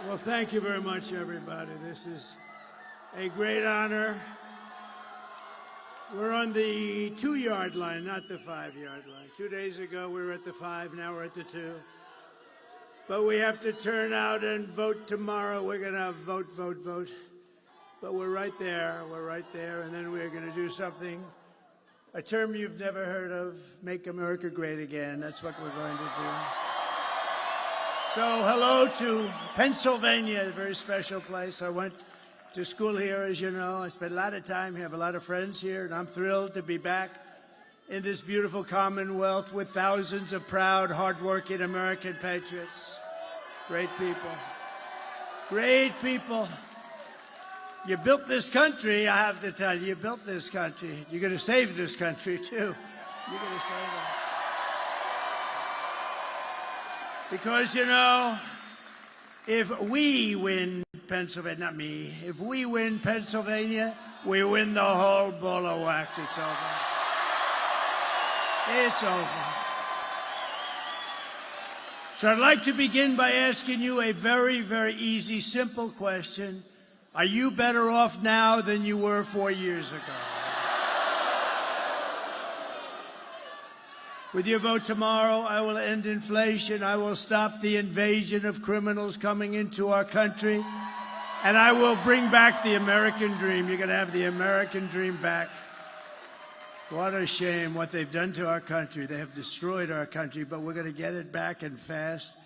Well, thank you very much, everybody. This is a great honor. We're on the 2-yard line, not the 5-yard line. 2 days ago, we were at the 5, now we're at the 2. But we have to turn out and vote tomorrow. We're going to vote. But we're right there, and then we're going to do something, a term you've never heard of, make America great again. That's what we're going to do. So hello to Pennsylvania, a very special place. I went to school here, as you know. I spent a lot of time here, have a lot of friends here, and I'm thrilled to be back in this beautiful Commonwealth with thousands of proud, hardworking American patriots. Great people. Great people. You built this country, I have to tell you. You built this country. You're going to save this country, too. You're going to save it. Because, you know, if we win Pennsylvania, not me, if we win Pennsylvania, we win the whole ball of wax. It's over. It's over. So I'd like to begin by asking you a very, very easy, simple question. Are you better off now than you were 4 years ago? With your vote tomorrow, I will end inflation, I will stop the invasion of criminals coming into our country, and I will bring back the American dream. You're going to have the American dream back. What a shame what they've done to our country. They have destroyed our country, but we're going to get it back and fast.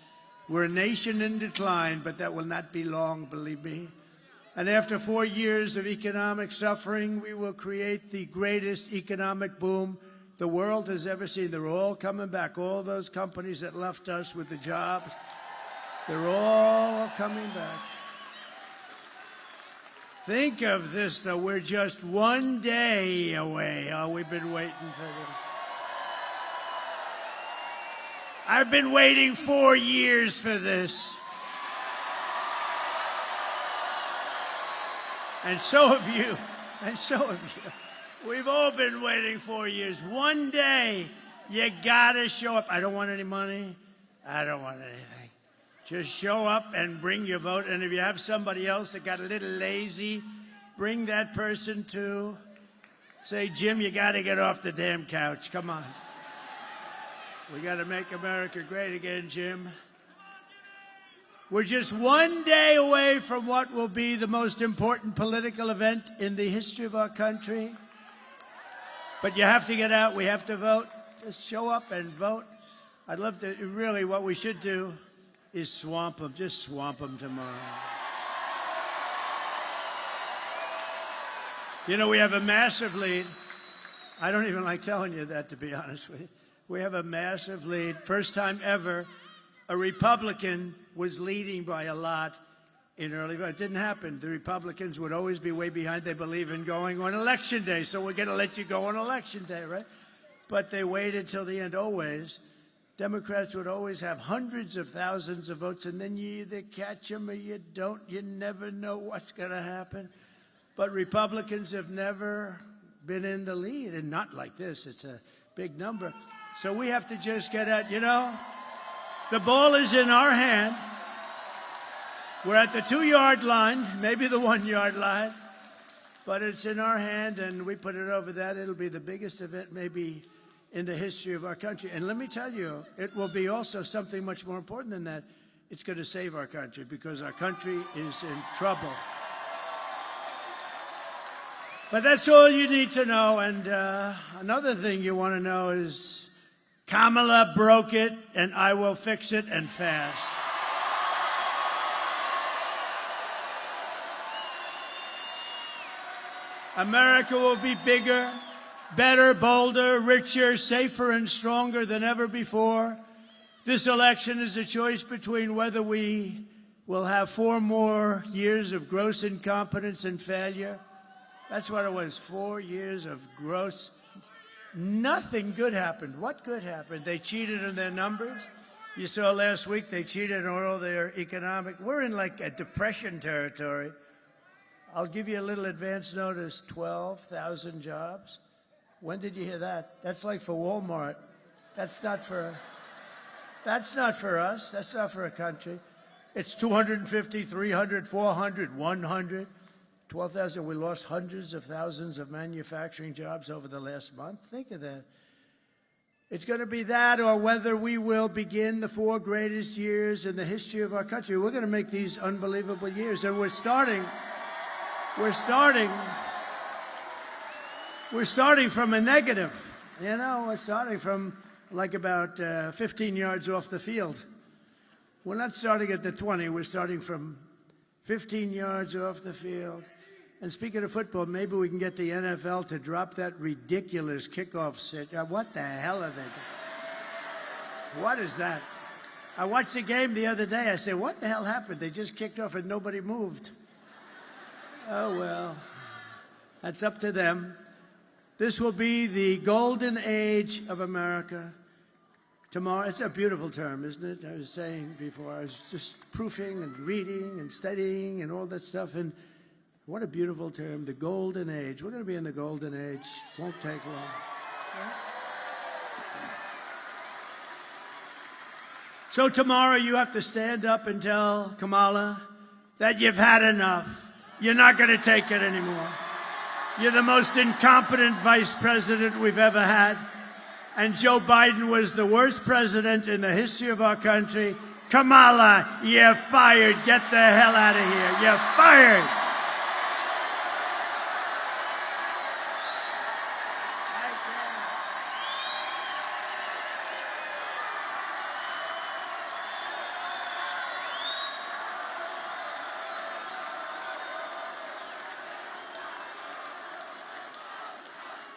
We're a nation in decline, but that will not be long, believe me. And after 4 years of economic suffering, we will create the greatest economic boom the world has ever seen. They're all coming back. All those companies that left us with the jobs, they're all coming back. Think of this, though. We're just 1 day away. Oh, we've been waiting for this. I've been waiting 4 years for this. And so have you. And so have you. We've all been waiting 4 years. 1 day, you gotta show up. I don't want any money. I don't want anything. Just show up and bring your vote. And if you have somebody else that got a little lazy, bring that person too. Say, Jim, you gotta get off the damn couch. Come on. We gotta make America great again, Jim. We're just 1 day away from what will be the most important political event in the history of our country. But you have to get out. We have to vote. Just show up and vote. I'd love to, really, what we should do is swamp them. Just swamp them tomorrow. You know, we have a massive lead. I don't even like telling you that, to be honest with you. We have a massive lead. First time ever, a Republican was leading by a lot in early vote. It didn't happen. The Republicans would always be way behind. They believe in going on Election Day, so we're going to let you go on Election Day, right? But they waited till the end, always. Democrats would always have hundreds of thousands of votes, and then you either catch them or you don't. You never know what's going to happen. But Republicans have never been in the lead, and not like this. It's a big number. So we have to just get out. You know, the ball is in our hand. We're at the 2-yard line, maybe the 1-yard line, but it's in our hand, and we put it over that. It'll be the biggest event maybe in the history of our country. And let me tell you, it will be also something much more important than that. It's going to save our country, because our country is in trouble. But that's all you need to know. And another thing you want to know is Kamala broke it, and I will fix it, and fast. America will be bigger, better, bolder, richer, safer, and stronger than ever before. This election is a choice between whether we will have 4 more years of gross incompetence and failure. That's what it was, 4 years of gross. Nothing good happened. What good happened? They cheated on their numbers. You saw last week they cheated on all their economic. We're in like a depression territory. I'll give you a little advance notice, 12,000 jobs. When did you hear that? That's like for Walmart. That's not for us. That's not for a country. It's 250, 300, 400, 100, 12,000. We lost hundreds of thousands of manufacturing jobs over the last month. Think of that. It's going to be that, or whether we will begin the 4 greatest years in the history of our country. We're going to make these unbelievable years, and we're starting from a negative. You know, we're starting from like about 15 yards off the field. We're not starting at the 20. We're starting from 15 yards off the field. And speaking of football, maybe we can get the NFL to drop that ridiculous kickoff sit. What the hell are they doing? What is that? I watched the game the other day. I said, what the hell happened? They just kicked off and nobody moved. Oh, well, that's up to them. This will be the golden age of America. Tomorrow, it's a beautiful term, isn't it? I was saying before, I was just proofing and reading and studying and all that stuff, and what a beautiful term, the golden age. We're going to be in the golden age. Won't take long. So tomorrow you have to stand up and tell Kamala that you've had enough. You're not going to take it anymore. You're the most incompetent vice president we've ever had. And Joe Biden was the worst president in the history of our country. Kamala, you're fired. Get the hell out of here. You're fired.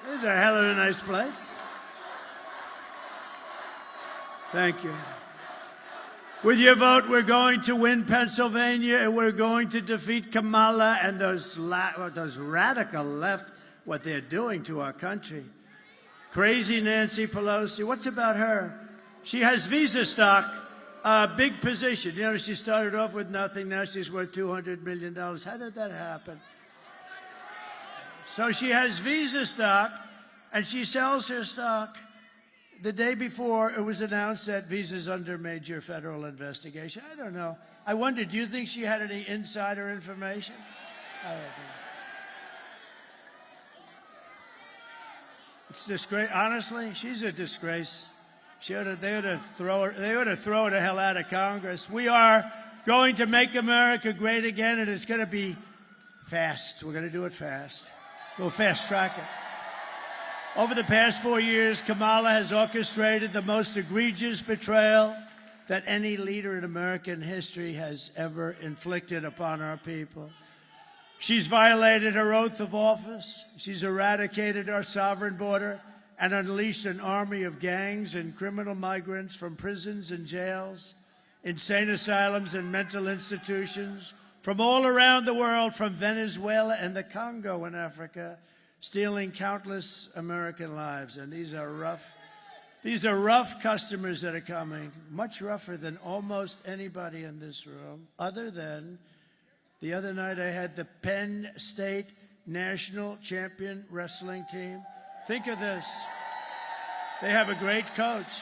This is a hell of a nice place. Thank you. With your vote, we're going to win Pennsylvania, and we're going to defeat Kamala and those radical left, what they're doing to our country. Crazy Nancy Pelosi. What's about her? She has visa stock, a big position. You know, she started off with nothing. Now she's worth $200 million. How did that happen? So she has visa stock, and she sells her stock. The day before, it was announced that Visa's under major federal investigation. I don't know. I wonder, do you think she had any insider information? I don't know. It's disgrace. Honestly, she's a disgrace. They ought to throw her the hell out of Congress. We are going to make America great again, and it's going to be fast. We're going to do it fast. We'll fast track it. Over the past 4 years, Kamala has orchestrated the most egregious betrayal that any leader in American history has ever inflicted upon our people. She's violated her oath of office. She's eradicated our sovereign border and unleashed an army of gangs and criminal migrants from prisons and jails, insane asylums and mental institutions from all around the world, from Venezuela and the Congo in Africa, stealing countless American lives. And these are rough customers that are coming, much rougher than almost anybody in this room, other than the other night I had the Penn State national champion wrestling team. Think of this. They have a great coach.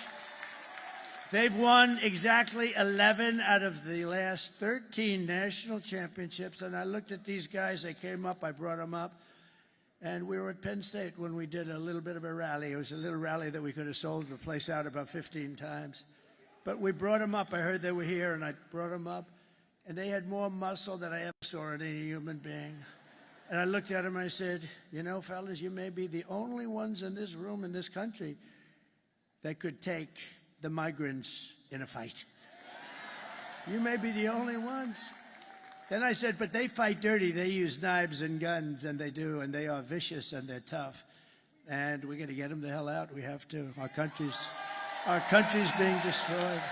They've won exactly 11 out of the last 13 national championships. And I looked at these guys. They came up. I brought them up. And we were at Penn State when we did a little bit of a rally. It was a little rally that we could have sold the place out about 15 times. But we brought them up. I heard they were here, and I brought them up. And they had more muscle than I ever saw in any human being. And I looked at them and I said, you know, fellas, you may be the only ones in this room, in this country, that could take the migrants in a fight. You may be the only ones. Then I said, but they fight dirty. They use knives and guns, and they do, and they are vicious, and they're tough. And we're going to get them the hell out. We have to. Our country's being destroyed.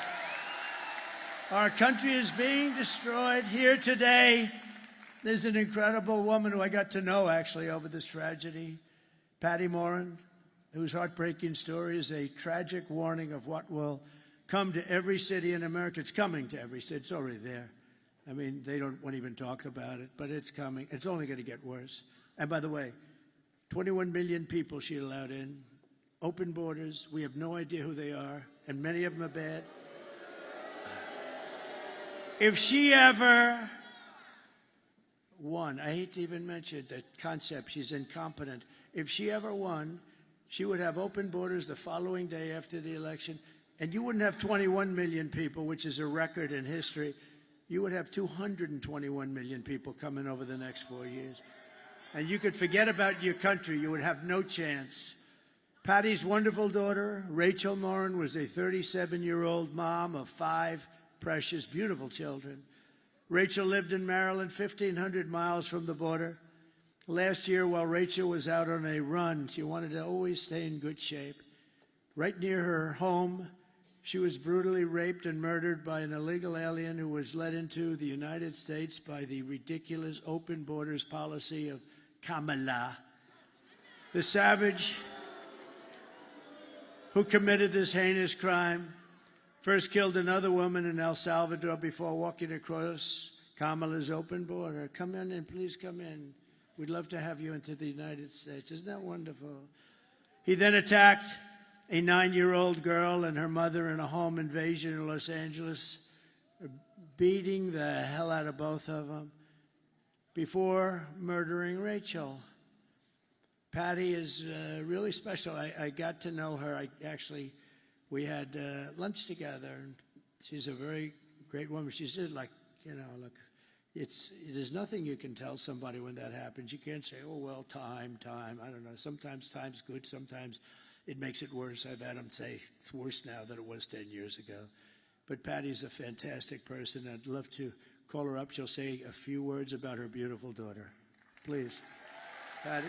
Our country is being destroyed. Here today, there's an incredible woman who I got to know, actually, over this tragedy, Patty Morin, whose heartbreaking story is a tragic warning of what will come to every city in America. It's coming to every city. It's already there. I mean, they don't want to even talk about it, but it's coming. It's only going to get worse. And by the way, 21 million people she allowed in, open borders. We have no idea who they are, and many of them are bad. If she ever won, I hate to even mention the concept, she's incompetent. If she ever won, she would have open borders the following day after the election, and you wouldn't have 21 million people, which is a record in history. You would have 221 million people coming over the next 4 years. And you could forget about your country. You would have no chance. Patty's wonderful daughter, Rachel Morin, was a 37-year-old mom of 5 precious, beautiful children. Rachel lived in Maryland, 1,500 miles from the border. Last year, while Rachel was out on a run, she wanted to always stay in good shape. Right near her home, she was brutally raped and murdered by an illegal alien who was led into the United States by the ridiculous open borders policy of Kamala. The savage who committed this heinous crime first killed another woman in El Salvador before walking across Kamala's open border. Come in and please come in. We'd love to have you into the United States. Isn't that wonderful? He then attacked a 9-year-old girl and her mother in a home invasion in Los Angeles, beating the hell out of both of them before murdering Rachel. Patty is really special. I got to know her. We had lunch together, and she's a very great woman. She's just like, look, there's nothing you can tell somebody when that happens. You can't say, oh, well, time. I don't know. Sometimes time's good. Sometimes it makes it worse. I've had them say it's worse now than it was 10 years ago. But Patty's a fantastic person. I'd love to call her up. She'll say a few words about her beautiful daughter. Please. Patty?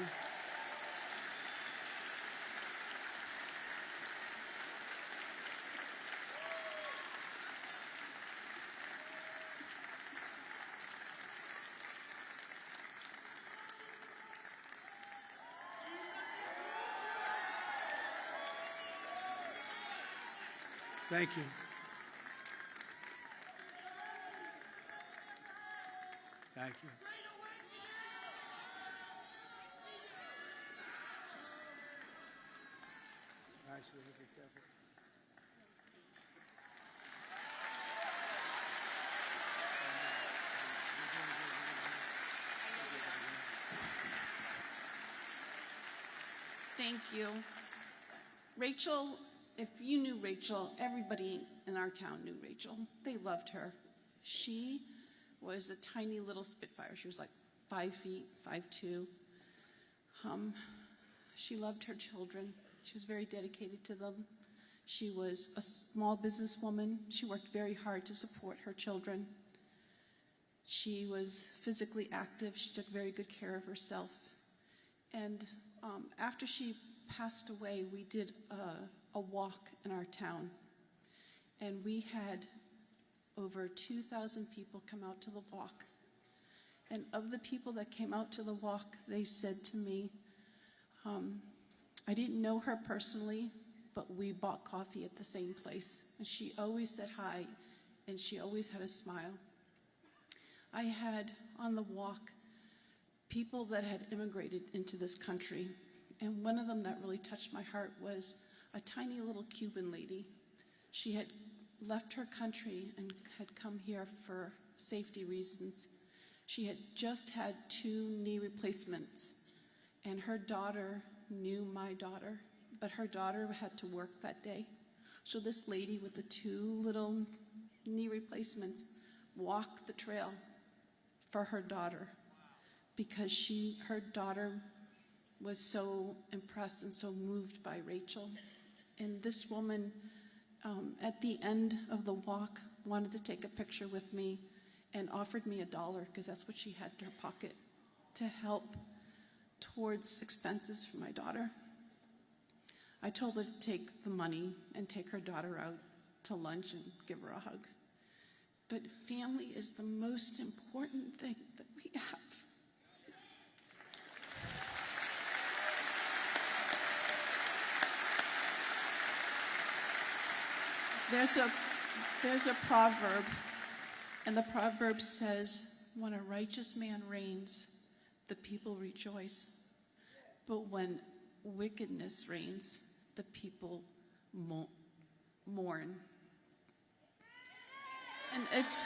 Thank you. Thank you. Nice, be careful. Thank you. Rachel, if you knew Rachel, everybody in our town knew Rachel. They loved her. She was a tiny little Spitfire. She was like 5 feet, 5'2". She loved her children. She was very dedicated to them. She was a small businesswoman. She worked very hard to support her children. She was physically active. She took very good care of herself. And after she passed away, we did a walk in our town. And we had over 2,000 people come out to the walk. And of the people that came out to the walk, they said to me, I didn't know her personally, but we bought coffee at the same place. And she always said hi, and she always had a smile. I had on the walk people that had immigrated into this country. And one of them that really touched my heart was a tiny little Cuban lady. She had left her country and had come here for safety reasons. She had just had 2 knee replacements, and her daughter knew my daughter, but her daughter had to work that day. So this lady with the 2 little knee replacements walked the trail for her daughter because her daughter was so impressed and so moved by Rachel. And this woman, at the end of the walk, wanted to take a picture with me and offered me $1, because that's what she had in her pocket, to help towards expenses for my daughter. I told her to take the money and take her daughter out to lunch and give her a hug. But family is the most important thing that we have. There's a proverb, and the proverb says, when a righteous man reigns, the people rejoice. But when wickedness reigns, the people mourn. And it's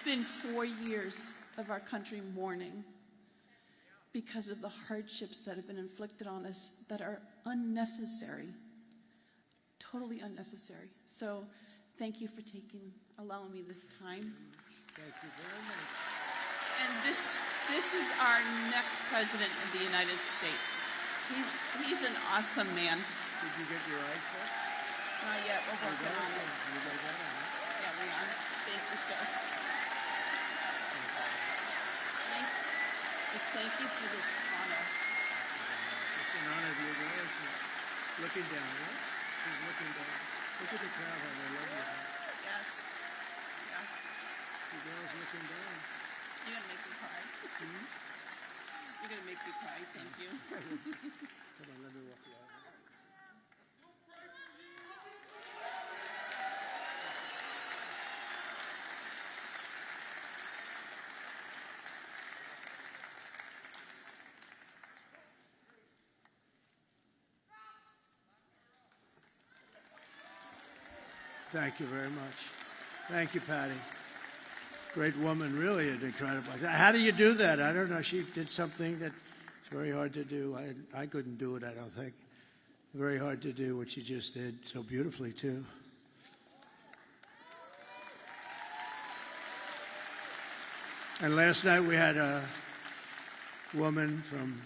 been 4 years of our country mourning because of the hardships that have been inflicted on us that are unnecessary, totally unnecessary. So thank you for allowing me this time. Thank you very much. And this is our next president of the United States. He's an awesome man. Did you get your eyes fixed? Not yet, we're working on it. You got that on, huh? Yeah, we are. Thank you, sir. Thank you for this honor. It's an honor of your girl. She's looking down, right? She's looking down. Look at the crowd, how they love you. Yes. Yes. The girl's looking down. You're gonna make me cry. Mm-hmm. You're gonna make me cry. Thank you. Come on, let me walk you out. Thank you very much. Thank you, Patty. Great woman, really incredible. How do you do that? I don't know. She did something that's very hard to do. I couldn't do it, I don't think. Very hard to do what she just did so beautifully, too. And last night we had a woman from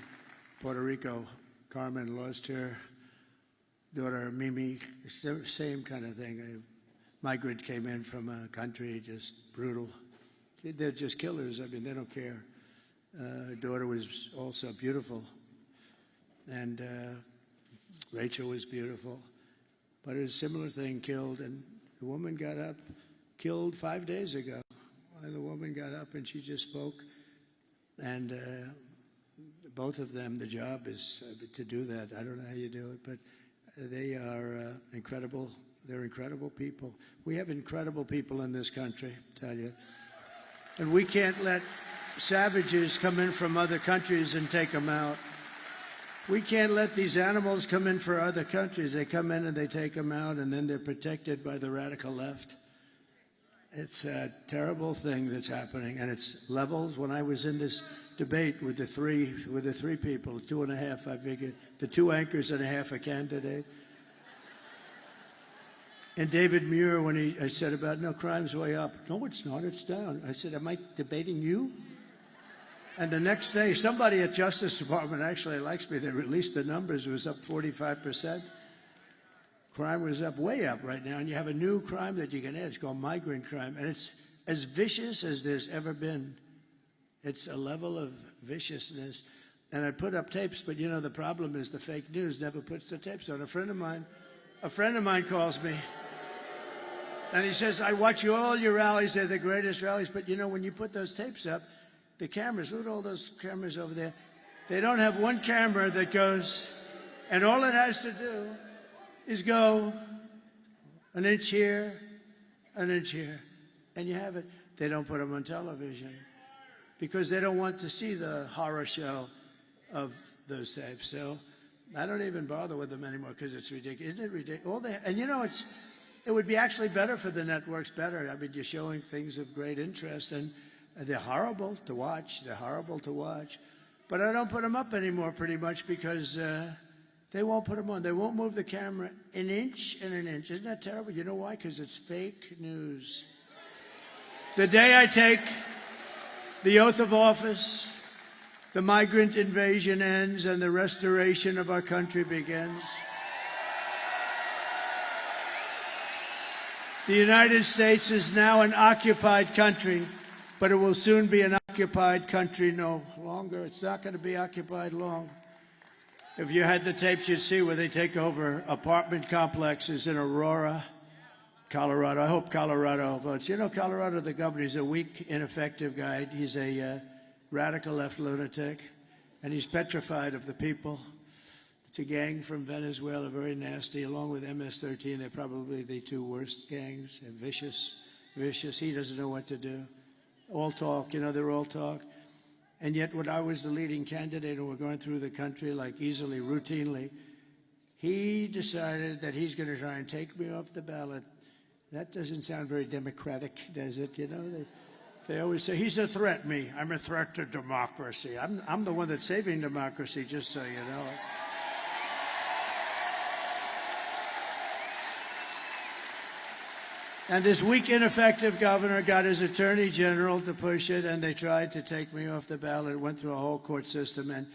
Puerto Rico, Carmen, lost her daughter, Mimi, same kind of thing. A migrant came in from a country, just brutal. They're just killers. I mean, they don't care. Her daughter was also beautiful. And Rachel was beautiful. But it was a similar thing, killed. And the woman got up, killed 5 days ago. And the woman got up and she just spoke. And both of them, the job is to do that. I don't know how you do it, but they are incredible. They're incredible people. We have incredible people in this country, I tell you. And we can't let savages come in from other countries and take them out. We can't let these animals come in for other countries. They come in and they take them out, and then they're protected by the radical left. It's a terrible thing that's happening, and it's levels. When I was in this debate with the three people, 2.5, I figured, the 2 anchors and a half a candidate. And David Muir, when I said about, no, crime's way up. No, it's not, it's down. I said, am I debating you? And the next day, somebody at Justice Department actually likes me. They released the numbers. It was up 45%. Crime was up, way up right now. And you have a new crime that you can add. It's called migrant crime. And it's as vicious as there's ever been. It's a level of viciousness. And I put up tapes, but you know, the problem is the fake news never puts the tapes on. A friend of mine calls me. And he says, I watch all your rallies. They're the greatest rallies. But you know, when you put those tapes up, the cameras, look at all those cameras over there. They don't have one camera that goes, and all it has to do is go an inch here, an inch here, and you have it. They don't put them on television because they don't want to see the horror show of those tapes. So I don't even bother with them anymore because it's ridiculous. Isn't it ridiculous? And you know, it would be actually better for the networks, better. I mean, you're showing things of great interest, and they're horrible to watch. They're horrible to watch. But I don't put them up anymore pretty much because they won't put them on. They won't move the camera an inch and an inch. Isn't that terrible? You know why? Because it's fake news. The day I take the oath of office, the migrant invasion ends and the restoration of our country begins. The United States is now an occupied country, but it will soon be an occupied country no longer. It's not going to be occupied long. If you had the tapes, you'd see where they take over apartment complexes in Aurora, Colorado. I hope Colorado votes. You know, Colorado, the governor, is a weak, ineffective guy. He's a radical left lunatic, and he's petrified of the people. It's a gang from Venezuela, very nasty, along with MS-13. They're probably the 2 worst gangs. They're vicious, vicious. He doesn't know what to do. All talk, you know, they're all talk. And yet when I was the leading candidate and we're going through the country like easily, routinely, he decided that he's going to try and take me off the ballot That doesn't sound very democratic, does it? You know, they always say, he's a threat, me. I'm a threat to democracy. I'm the one that's saving democracy, just so you know. And this weak, ineffective governor got his attorney general to push it, and they tried to take me off the ballot. It went through a whole court system, and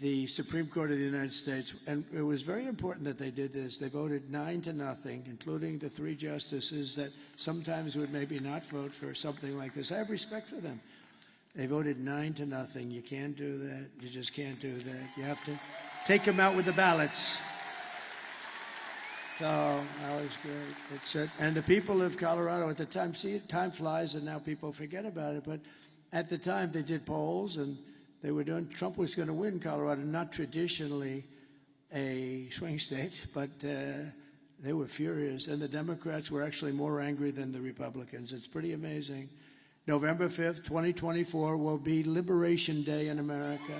the Supreme Court of the United States, and it was very important that they did this. They voted 9-0, including the 3 justices that sometimes would maybe not vote for something like this. I have respect for them. They voted 9-0. You can't do that. You just can't do that. You have to take them out with the ballots. So that was great. It's and the people of Colorado at the time, see, time flies, and now people forget about it. But at the time, they did polls, and they were doing. Trump was going to win Colorado, not traditionally a swing state, but they were furious, and the Democrats were actually more angry than the Republicans. It's pretty amazing. November 5th, 2024 will be Liberation Day in America.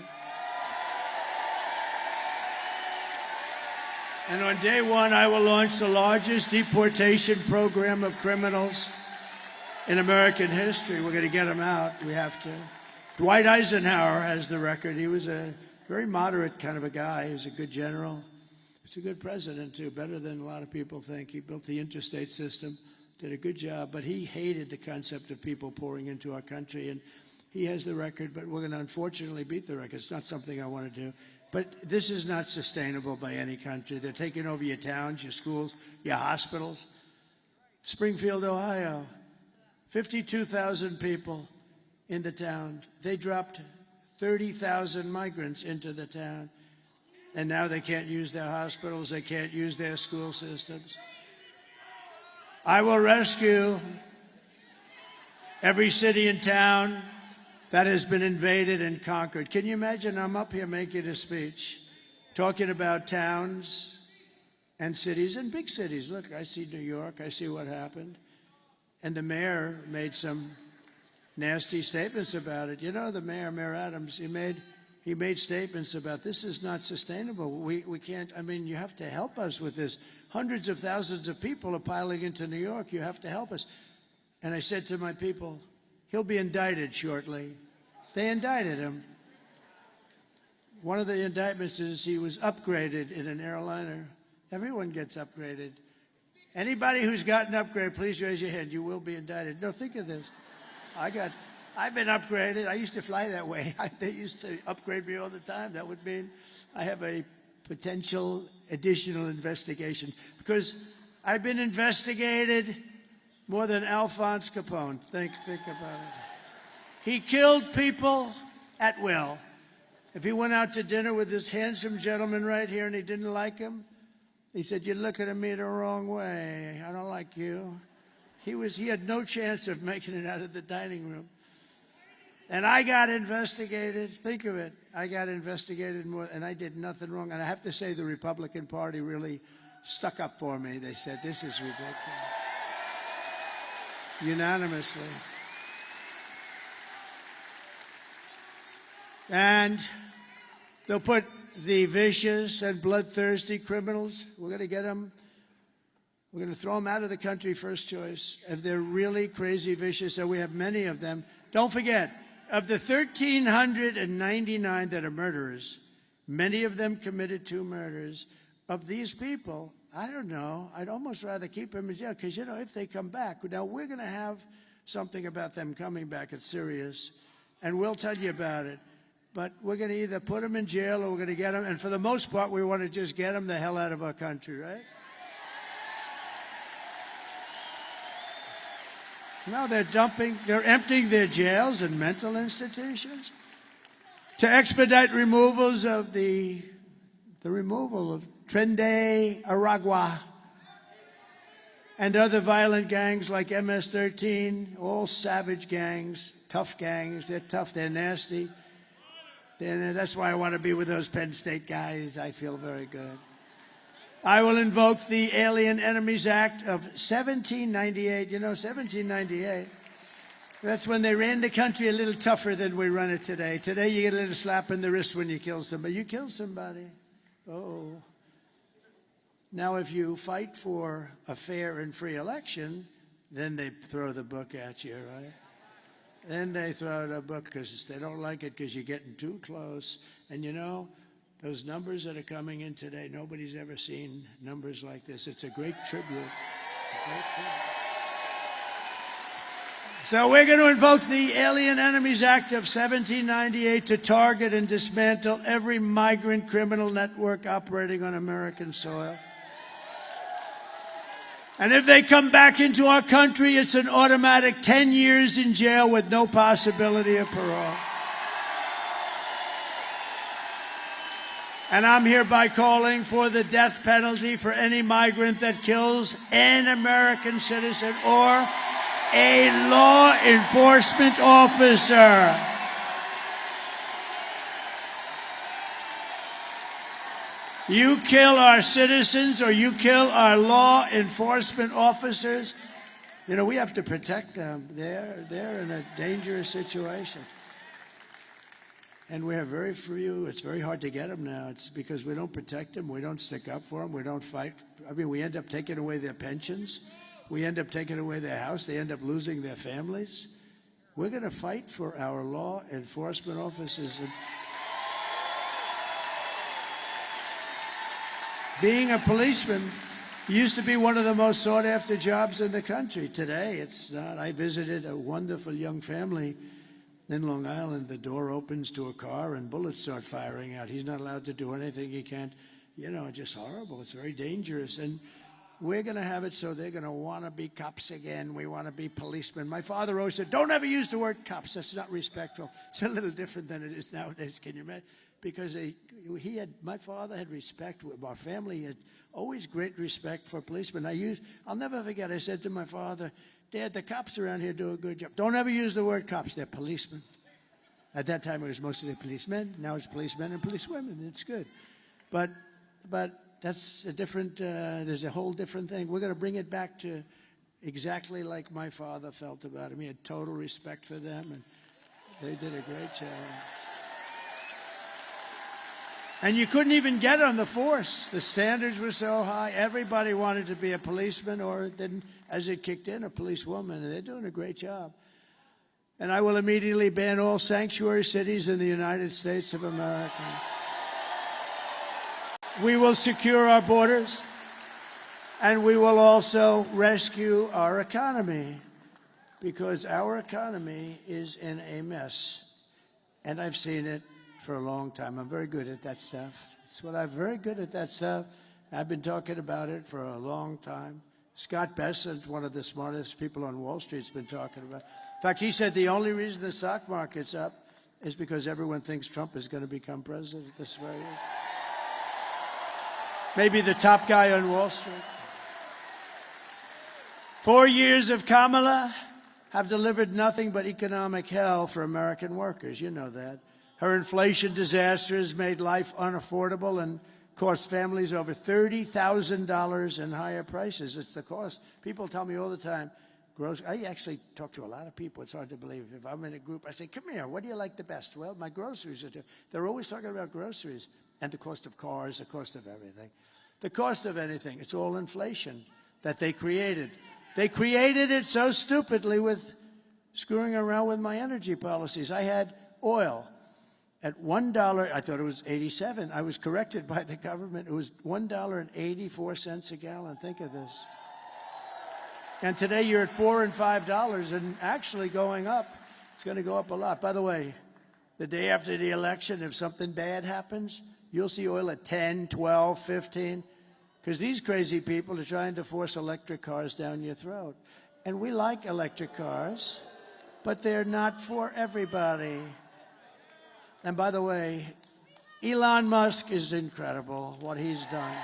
And on day 1, I will launch the largest deportation program of criminals in American history. We're going to get them out. We have to. Dwight Eisenhower has the record. He was a very moderate kind of a guy. He was a good general. He was a good president, too, better than a lot of people think. He built the interstate system, did a good job, but he hated the concept of people pouring into our country, and he has the record, but we're going to unfortunately beat the record. It's not something I want to do. But this is not sustainable by any country. They're taking over your towns, your schools, your hospitals. Springfield, Ohio, 52,000 people in the town. They dropped 30,000 migrants into the town. And now they can't use their hospitals. They can't use their school systems. I will rescue every city and town that has been invaded and conquered. Can you imagine? I'm up here making a speech, talking about towns and cities and big cities. Look, I see New York. I see what happened. And the mayor made some nasty statements about it. You know, the mayor, Mayor Adams, he made statements about this is not sustainable. We can't, I mean, you have to help us with this. Hundreds of thousands of people are piling into New York. You have to help us. And I said to my people, he'll be indicted shortly. They indicted him. One of the indictments is he was upgraded in an airliner. Everyone gets upgraded. Anybody who's gotten upgraded, please raise your hand. You will be indicted. No, think of this. I've been upgraded. I used to fly that way. They used to upgrade me all the time. That would mean I have a potential additional investigation because I've been investigated more than Alphonse Capone. Think about it. He killed people at will. If he went out to dinner with this handsome gentleman right here and he didn't like him, he said, "You're looking at me the wrong way. I don't like you." He had no chance of making it out of the dining room. And I got investigated. Think of it. I got investigated more, and I did nothing wrong. And I have to say the Republican Party really stuck up for me. They said, this is ridiculous. Unanimously. And they'll put the vicious and bloodthirsty criminals, we're going to get them, we're going to throw them out of the country first choice. If they're really crazy vicious, and we have many of them, don't forget, of the 1,399 that are murderers, many of them committed 2 murders. Of these people, I don't know, I'd almost rather keep them in jail because, you know, if they come back, now we're going to have something about them coming back. It's serious, and we'll tell you about it. But we're going to either put them in jail or we're going to get them. And for the most part, we want to just get them the hell out of our country, right? No, they're emptying their jails and mental institutions to expedite removals of the removal of Trende Aragua and other violent gangs like MS-13, all savage gangs, tough gangs. They're tough, they're nasty. That's why I want to be with those Penn State guys. I feel very good. I will invoke the Alien Enemies Act of 1798. You know, 1798, that's when they ran the country a little tougher than we run it today. Today, you get a little slap in the wrist when you kill somebody. You kill somebody. Oh. Now, if you fight for a fair and free election, then they throw the book at you, right? Then they throw the book because they don't like it because you're getting too close. And you know, those numbers that are coming in today, nobody's ever seen numbers like this. It's a great tribute. It's a great tribute. So we're going to invoke the Alien Enemies Act of 1798 to target and dismantle every migrant criminal network operating on American soil. And if they come back into our country, it's an automatic 10 years in jail with no possibility of parole. And I'm hereby calling for the death penalty for any migrant that kills an American citizen or a law enforcement officer. You kill our citizens or you kill our law enforcement officers, you know, we have to protect them. They're in a dangerous situation. And we have very few. It's very hard to get them now. It's because we don't protect them. We don't stick up for them. We don't fight. I mean, we end up taking away their pensions. We end up taking away their house. They end up losing their families. We're going to fight for our law enforcement officers. Being a policeman used to be one of the most sought-after jobs in the country. Today, it's not. I visited a wonderful young family in Long Island. The door opens to a car and bullets start firing out. He's not allowed to do anything. He can't, you know, just horrible. It's very dangerous. And we're going to have it so they're going to want to be cops again. We want to be policemen. My father always said, don't ever use the word cops. That's not respectful. It's a little different than it is nowadays. Can you imagine? Because my father had respect. Our family had always great respect for policemen. I'll never forget, I said to my father, Dad, the cops around here do a good job. Don't ever use the word cops. They're policemen. At that time, it was mostly policemen. Now it's policemen and policewomen. It's good. But that's a different, there's a whole different thing. We're going to bring it back to exactly like my father felt about him. He had total respect for them, and they did a great job. And you couldn't even get on the force. The standards were so high. Everybody wanted to be a policeman or, then, as it kicked in, a policewoman. And they're doing a great job. And I will immediately ban all sanctuary cities in the United States of America. We will secure our borders. And we will also rescue our economy. Because our economy is in a mess. And I've seen it for a long time. I'm very good at that stuff. I'm very good at that stuff. I've been talking about it for a long time. Scott Bessent, one of the smartest people on Wall Street, has been talking about it. In fact, he said the only reason the stock market's up is because everyone thinks Trump is going to become president this very year. Maybe the top guy on Wall Street. 4 years of Kamala have delivered nothing but economic hell for American workers. You know that. Her inflation disaster has made life unaffordable and cost families over $30,000 in higher prices. It's the cost. People tell me all the time, I actually talk to a lot of people. It's hard to believe. If I'm in a group, I say, come here, what do you like the best? Well, my groceries are too. They're always talking about groceries and the cost of cars, the cost of everything. The cost of anything. It's all inflation that they created. They created it so stupidly with screwing around with my energy policies. I had oil. At $1, I thought it was 87. I was corrected by the government. It was $1.84 a gallon. Think of this. And today you're at $4 and $5 and actually going up. It's going to go up a lot. By the way, the day after the election, if something bad happens, you'll see oil at 10, 12, 15, because these crazy people are trying to force electric cars down your throat. And we like electric cars, but they're not for everybody. And by the way, Elon Musk is incredible, what he's done.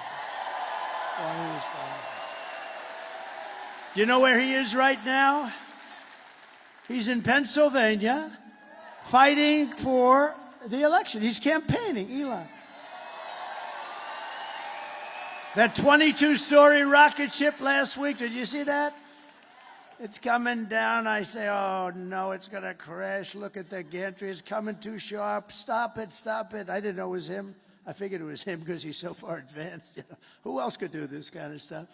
What he's done. Do you know where he is right now? He's in Pennsylvania fighting for the election. He's campaigning, Elon. That 22-story rocket ship last week, did you see that? It's coming down. I say, oh, no, it's going to crash. Look at the gantry. It's coming too sharp. Stop it, stop it. I didn't know it was him. I figured it was him because he's so far advanced. You know? Who else could do this kind of stuff?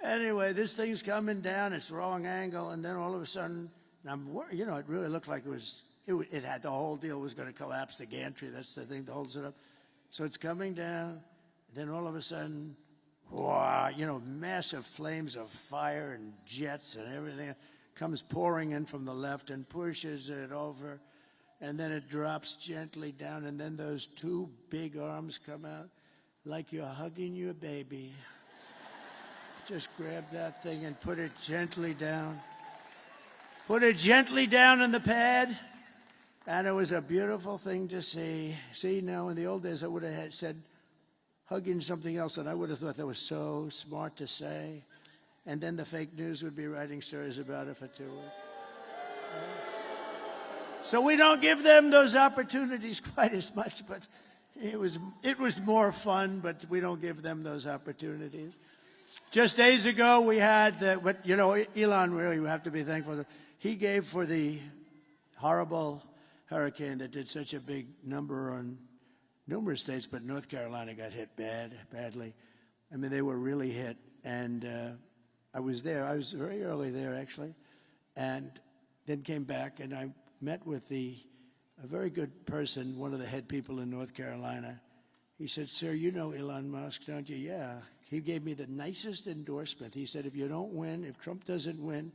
Anyway, this thing's coming down. It's wrong angle, and then all of a sudden, you know, it really looked like it had the whole deal was going to collapse. The gantry, that's the thing that holds it up. So it's coming down, and then all of a sudden, wow, you know, massive flames of fire and jets and everything comes pouring in from the left and pushes it over, and then it drops gently down, and then those two big arms come out like you're hugging your baby. Just grab that thing and put it gently down. Put it gently down in the pad, and it was a beautiful thing to see. See, now in the old days I would have said hugging something else, and I would have thought that was so smart to say. And then the fake news would be writing stories about it for 2 weeks. So we don't give them those opportunities quite as much, but it was more fun, but we don't give them those opportunities. Just days ago, we had but you know, Elon, really, we have to be thankful. He gave for the horrible hurricane that did such a big number on numerous states, but North Carolina got hit badly. I mean, they were really hit, and I was there. I was very early there, actually, and then came back, and I met with a very good person, one of the head people in North Carolina. He said, "Sir, you know Elon Musk, don't you?" "Yeah." He gave me the nicest endorsement. He said, if you don't win, if Trump doesn't win,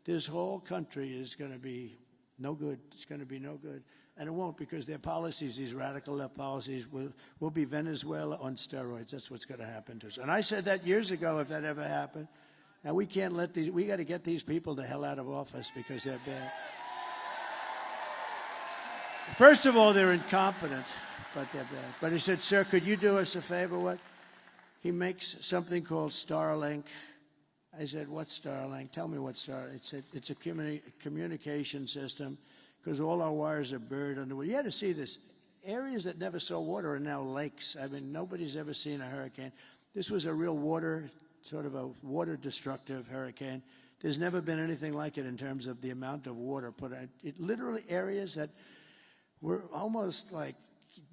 this whole country is going to be no good. It's going to be no good. And it won't, because their policies, these radical left policies, will be Venezuela on steroids. That's what's going to happen to us. And I said that years ago, if that ever happened. And we can't let we got to get these people the hell out of office because they're bad. First of all, they're incompetent, but they're bad. But he said, "Sir, could you do us a favor?" What? He makes something called Starlink. I said, "What's Starlink? Tell me what Starlink." It's a communication system, because all our wires are buried underwater. You had to see this. Areas that never saw water are now lakes. I mean, nobody's ever seen a hurricane. This was a real sort of a water-destructive hurricane. There's never been anything like it in terms of the amount of water put out. It literally areas that were almost like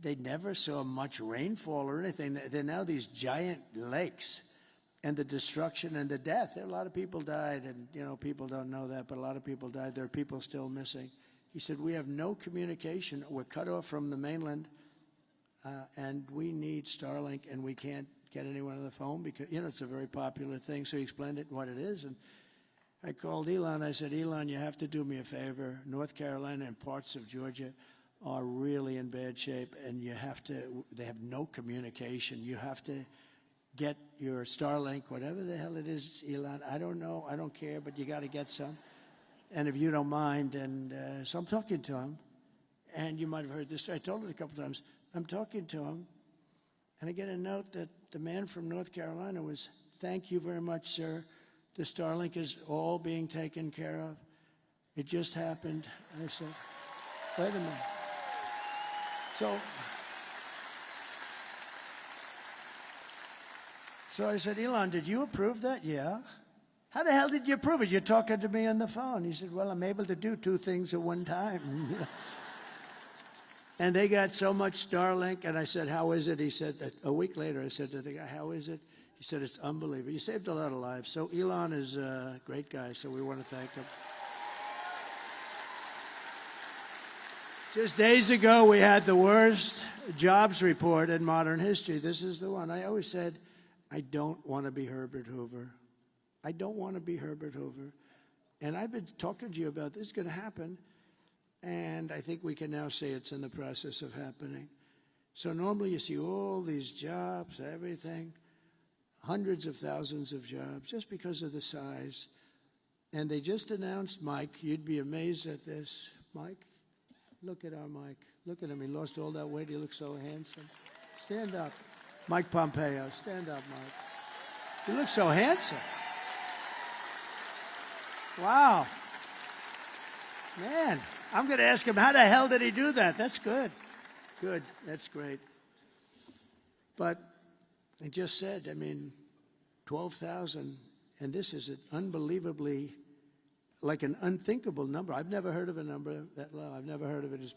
they never saw much rainfall or anything. They're now these giant lakes, and the destruction and the death. A lot of people died, and you know, people don't know that, but a lot of people died. There are people still missing. He said, "We have no communication. We're cut off from the mainland, and we need Starlink, and we can't get anyone on the phone because, you know, it's a very popular thing." So he explained it, what it is, and I called Elon. I said, "Elon, you have to do me a favor. North Carolina and parts of Georgia are really in bad shape, and they have no communication. You have to get your Starlink, whatever the hell it is, Elon. I don't know, I don't care, but you got to get some. And if you don't mind," and so I'm talking to him, and you might have heard this. I told it a couple times. I'm talking to him, and I get a note that the man from North Carolina was, "Thank you very much, sir. The Starlink is all being taken care of. It just happened." I said, "Wait a minute." So I said, "Elon, did you approve that?" "Yeah." "How the hell did you approve it? You're talking to me on the phone." He said, "Well, I'm able to do two things at one time." And they got so much Starlink, and I said, "How is it?" He said, a week later, I said to the guy, "How is it?" He said, "It's unbelievable. You saved a lot of lives." So Elon is a great guy, so we want to thank him. Just days ago, we had the worst jobs report in modern history. This is the one. I always said, I don't want to be Herbert Hoover. I don't want to be Herbert Hoover. And I've been talking to you about this is going to happen, and I think we can now say it's in the process of happening. So normally you see all these jobs, everything, hundreds of thousands of jobs, just because of the size. And they just announced, Mike, you'd be amazed at this. Mike? Look at our Mike. Look at him. He lost all that weight. He looks so handsome. Stand up. Mike Pompeo. Stand up, Mike. You look so handsome. Wow. Man, I'm going to ask him, how the hell did he do that? That's good. Good. That's great. But I just said, 12,000, and this is an unbelievably, like an unthinkable number. I've never heard of a number that low. I've never heard of it. It's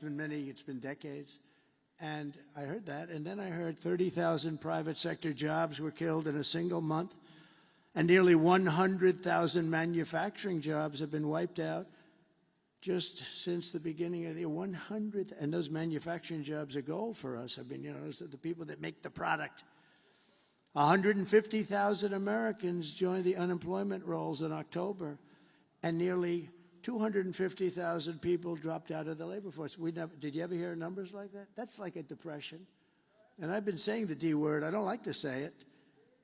been decades. And I heard that, and then I heard 30,000 private sector jobs were killed in a single month, and nearly 100,000 manufacturing jobs have been wiped out just since the beginning of the year. 100, and those manufacturing jobs are gold for us. I mean, you know, those are the people that make the product. 150,000 Americans joined the unemployment rolls in October, and nearly 250,000 people dropped out of the labor force. Did you ever hear numbers like that? That's like a depression. And I've been saying the D word. I don't like to say it,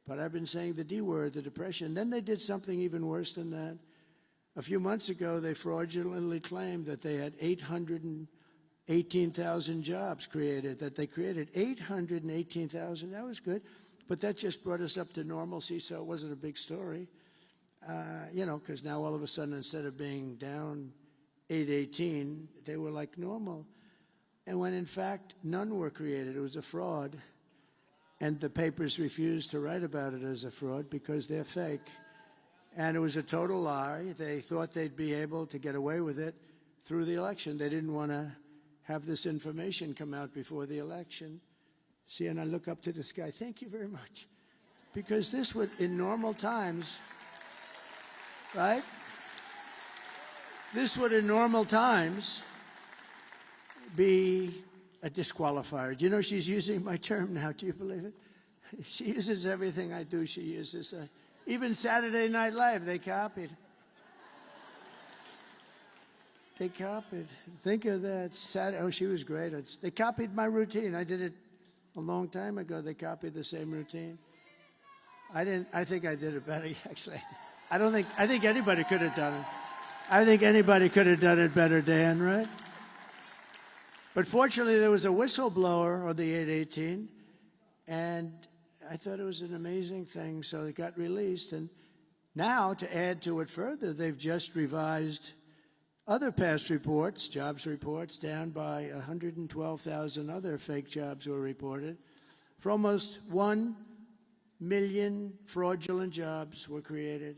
but I've been saying the D word, the depression. Then they did something even worse than that. A few months ago, they fraudulently claimed that they had 818,000 jobs created, that they created 818,000. That was good. But that just brought us up to normalcy, so it wasn't a big story. You know, because now all of a sudden, instead of being down 818, they were like normal. And when in fact, none were created. It was a fraud. And the papers refused to write about it as a fraud because they're fake. And it was a total lie. They thought they'd be able to get away with it through the election. They didn't want to have this information come out before the election. See, and I look up to this guy. Thank you very much. Because this would, in normal times, right? This would, in normal times, be a disqualifier. Do you know she's using my term now? Do you believe it? She uses everything I do. She uses, even Saturday Night Live, they copied. They copied. Think of that. Oh, she was great. They copied my routine. I did it a long time ago. They copied the same routine. I think I did it better, actually. I think anybody could have done it. I think anybody could have done it better, Dan, right? But fortunately, there was a whistleblower on the 818, and I thought it was an amazing thing, so it got released. And now, to add to it further, they've just revised other past reports, jobs reports, down by 112,000 other fake jobs were reported. For almost 1 million fraudulent jobs were created,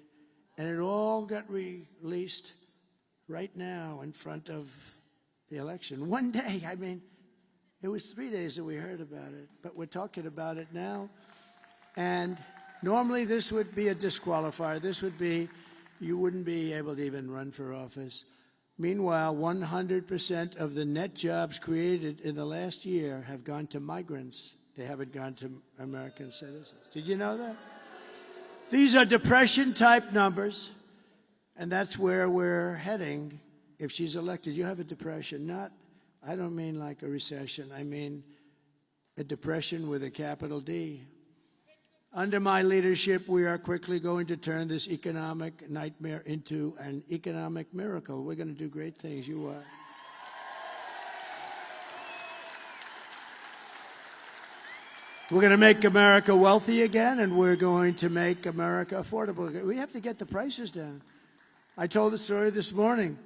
and it all got released right now in front of the election. One day, I mean, it was 3 days that we heard about it, but we're talking about it now. And normally this would be a disqualifier. This would be, you wouldn't be able to even run for office. Meanwhile, 100% of the net jobs created in the last year have gone to migrants. They haven't gone to American citizens. Did you know that? These are depression-type numbers, and that's where we're heading if she's elected. You have a depression, I don't mean like a recession. I mean a depression with a capital D. Under my leadership, we are quickly going to turn this economic nightmare into an economic miracle. We're going to do great things. You are. We're going to make America wealthy again, and we're going to make America affordable. We have to get the prices down. I told the story this morning.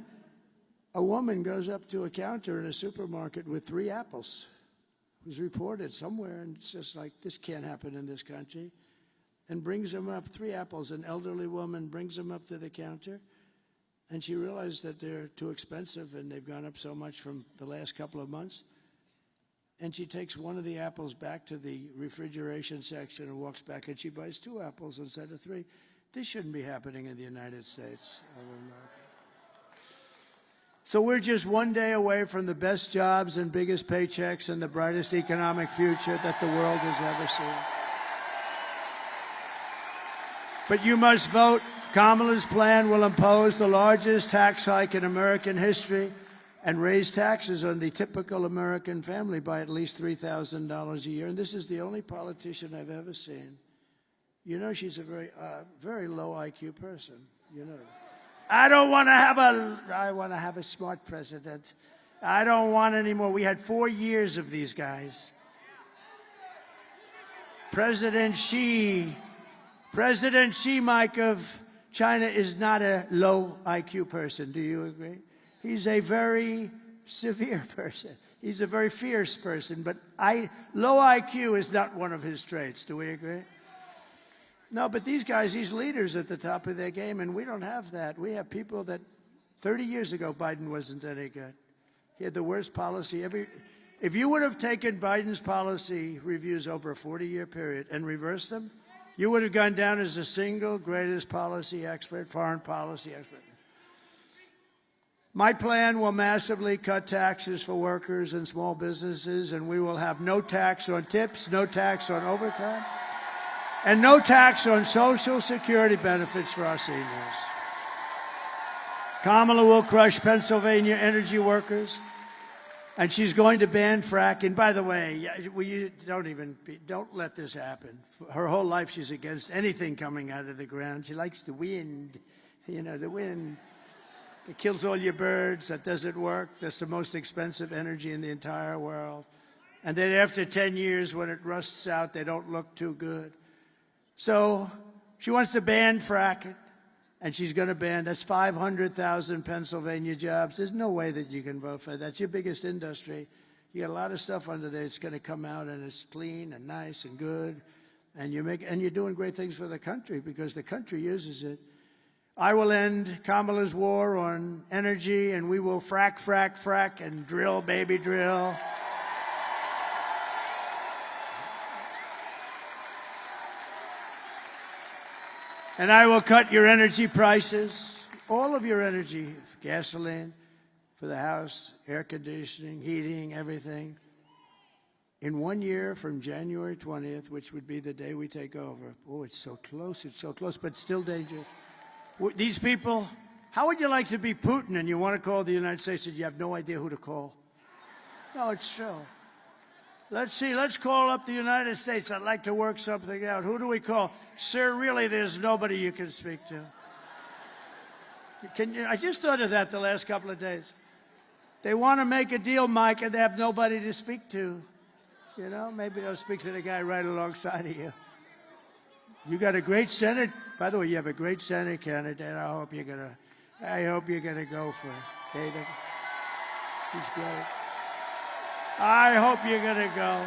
A woman goes up to a counter in a supermarket with 3 apples. It was reported somewhere, and it's just like, this can't happen in this country, and brings them up, 3 apples. An elderly woman brings them up to the counter, and she realized that they're too expensive, and they've gone up so much from the last couple of months. And she takes one of the apples back to the refrigeration section and walks back, and she buys 2 apples instead of 3. This shouldn't be happening in the United States of America. So we're just one day away from the best jobs and biggest paychecks and the brightest economic future that the world has ever seen. But you must vote. Kamala's plan will impose the largest tax hike in American history and raise taxes on the typical American family by at least $3,000 a year. And this is the only politician I've ever seen. You know, she's a very low IQ person. You know. I want to have a smart president. I don't want any more. We had 4 years of these guys. President Xi, Mike, of China is not a low IQ person. Do you agree? He's a very severe person. He's a very fierce person, but low IQ is not one of his traits. Do we agree? No, but these guys, these leaders at the top of their game, and we don't have that. We have people that 30 years ago, Biden wasn't any good. He had the worst policy. If you would have taken Biden's policy reviews over a 40-year period and reversed them, you would have gone down as the single greatest policy expert, foreign policy expert. My plan will massively cut taxes for workers and small businesses, and we will have no tax on tips, no tax on overtime, and no tax on Social Security benefits for our seniors. Kamala will crush Pennsylvania energy workers, and she's going to ban fracking. By the way, don't let this happen. Her whole life she's against anything coming out of the ground. She likes the wind, the wind. It kills all your birds. That doesn't work. That's the most expensive energy in the entire world. And then after 10 years, when it rusts out, they don't look too good. So she wants to ban fracking, and she's going to ban. That's 500,000 Pennsylvania jobs. There's no way that you can vote for that. That's your biggest industry. You got a lot of stuff under there. It's going to come out, and it's clean and nice and good. And you're doing great things for the country because the country uses it. I will end Kamala's war on energy, and we will frack, frack, frack, and drill, baby, drill. And I will cut your energy prices, all of your energy, gasoline, for the house, air conditioning, heating, everything, in 1 year from January 20th, which would be the day we take over. Oh, it's so close, but still dangerous. These people, how would you like to be Putin and you want to call the United States and you have no idea who to call? No, it's true. Let's see, let's call up the United States. I'd like to work something out. Who do we call? Sir, really, there's nobody you can speak to. I just thought of that the last couple of days. They want to make a deal, Mike, and they have nobody to speak to. Maybe they'll speak to the guy right alongside of you. You got a great Senate. By the way, you have a great Senate candidate. I hope you're gonna go for David. He's great. I hope you're gonna go.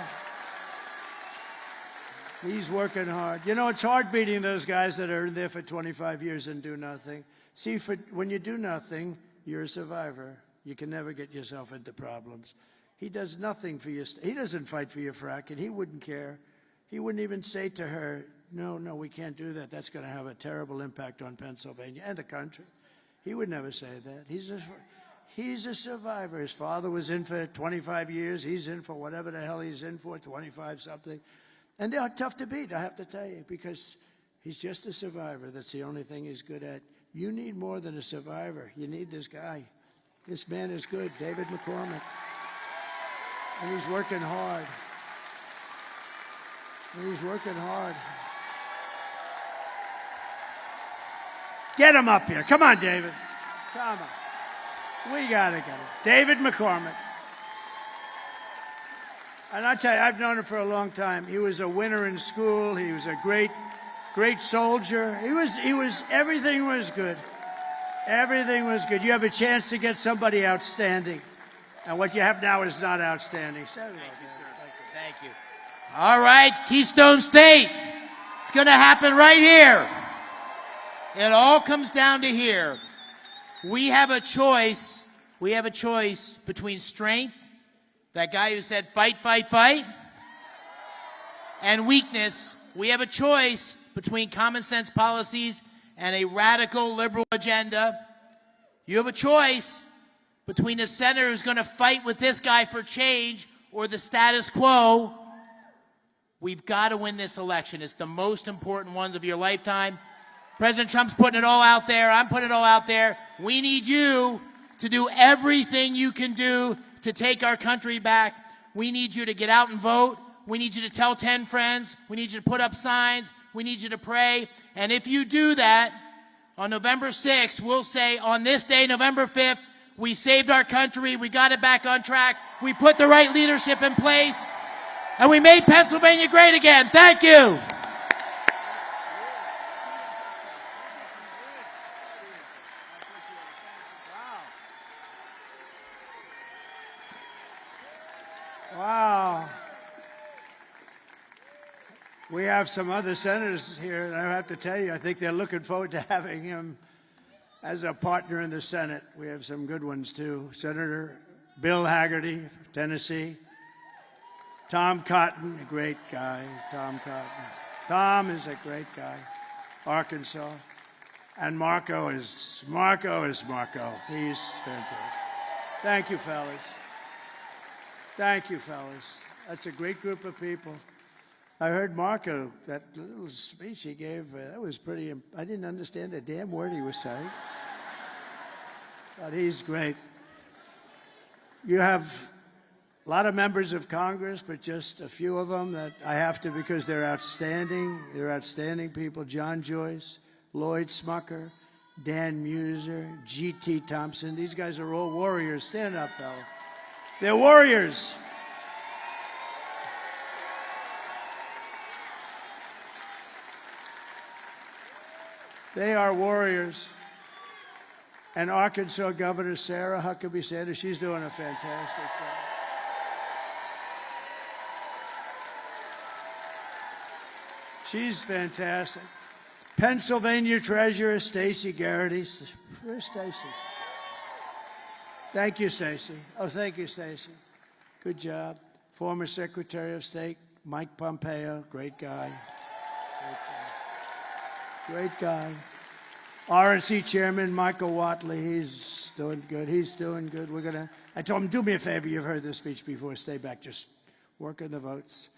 He's working hard. It's hard beating those guys that are in there for 25 years and do nothing. See, when you do nothing, you're a survivor. You can never get yourself into problems. He does nothing for you. He doesn't fight for your fracking. He wouldn't care. He wouldn't even say to her, no, we can't do that. That's going to have a terrible impact on Pennsylvania and the country. He would never say that. He's a survivor. His father was in for 25 years. He's in for whatever the hell he's in for, 25-something. And they're tough to beat, I have to tell you, because he's just a survivor. That's the only thing he's good at. You need more than a survivor. You need this guy. This man is good, David McCormick. And he's working hard. Get him up here. Come on, David. Come on. We got to get him. David McCormick. And I tell you, I've known him for a long time. He was a winner in school. He was a great soldier. Everything was good. Everything was good. You have a chance to get somebody outstanding. And what you have now is not outstanding. Thank you, sir. Thank you. All right, Keystone State. It's going to happen right here. It all comes down to here. We have a choice. We have a choice between strength, that guy who said fight, fight, fight, and weakness. We have a choice between common sense policies and a radical liberal agenda. You have a choice between a senator who's going to fight with this guy for change or the status quo. We've got to win this election. It's the most important ones of your lifetime. President Trump's putting it all out there. I'm putting it all out there. We need you to do everything you can do to take our country back. We need you to get out and vote. We need you to tell 10 friends. We need you to put up signs. We need you to pray. And if you do that, on November 6th, we'll say on this day, November 5th, we saved our country. We got it back on track. We put the right leadership in place. And we made Pennsylvania great again. Thank you. Wow. We have some other senators here, and I have to tell you, I think they're looking forward to having him as a partner in the Senate. We have some good ones, too. Senator Bill Hagerty, Tennessee. Tom Cotton, a great guy. Tom Cotton. Tom is a great guy. Arkansas. And Marco is Marco. He's fantastic. Thank you, fellas. Thank you, fellas. That's a great group of people. I heard Marco, that little speech he gave, that was pretty, I didn't understand a damn word he was saying. But he's great. You have a lot of members of Congress, but just a few of them that I have to because they're outstanding. They're outstanding people. John Joyce, Lloyd Smucker, Dan Muser, G.T. Thompson. These guys are all warriors. Stand up, fella. They're warriors. They are warriors. And Arkansas Governor Sarah Huckabee Sanders, she's doing a fantastic job. She's fantastic. Pennsylvania Treasurer Stacey Garrity. Where's Stacey? Thank you, Stacey. Oh, thank you, Stacey. Good job. Former Secretary of State Mike Pompeo, great guy. Great guy. RNC Chairman Michael Watley, he's doing good. He's doing good. I told him, do me a favor. You've heard this speech before. Stay back. Just work on the votes.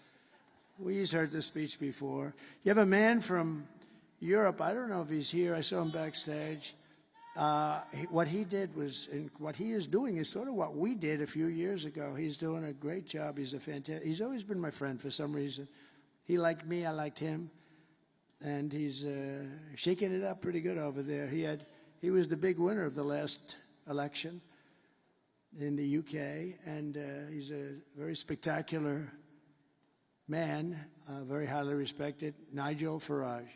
We've heard this speech before. You have a man from Europe. I don't know if he's here. I saw him backstage. What he did was, and what he is doing is sort of what we did a few years ago. He's doing a great job. He's always been my friend for some reason. He liked me. I liked him. And he's shaking it up pretty good over there. He was the big winner of the last election in the UK, and he's a very spectacular man, very highly respected, Nigel Farage.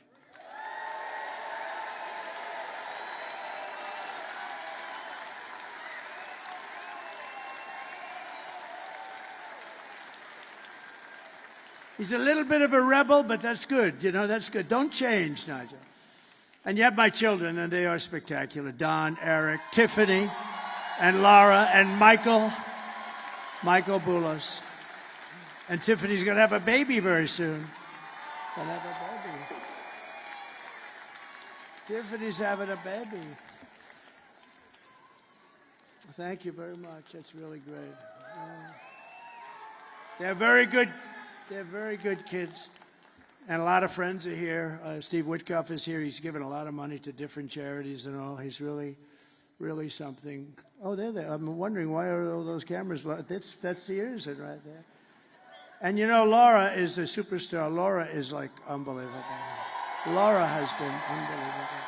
He's a little bit of a rebel, but that's good. You know, that's good. Don't change, Nigel. And you have my children, and they are spectacular. Don, Eric, Tiffany, and Laura, and Michael Boulos. And Tiffany's going to have a baby very soon. Going to have a baby. Tiffany's having a baby. Thank you very much. That's really great. They're very good. They're very good kids, and a lot of friends are here. Steve Witkoff is here. He's given a lot of money to different charities and all. He's really, really something. Oh, they're there. I'm wondering why are all those cameras? That's the innocent right there. And you know, Laura is a superstar. Laura is like unbelievable. Laura has been unbelievable.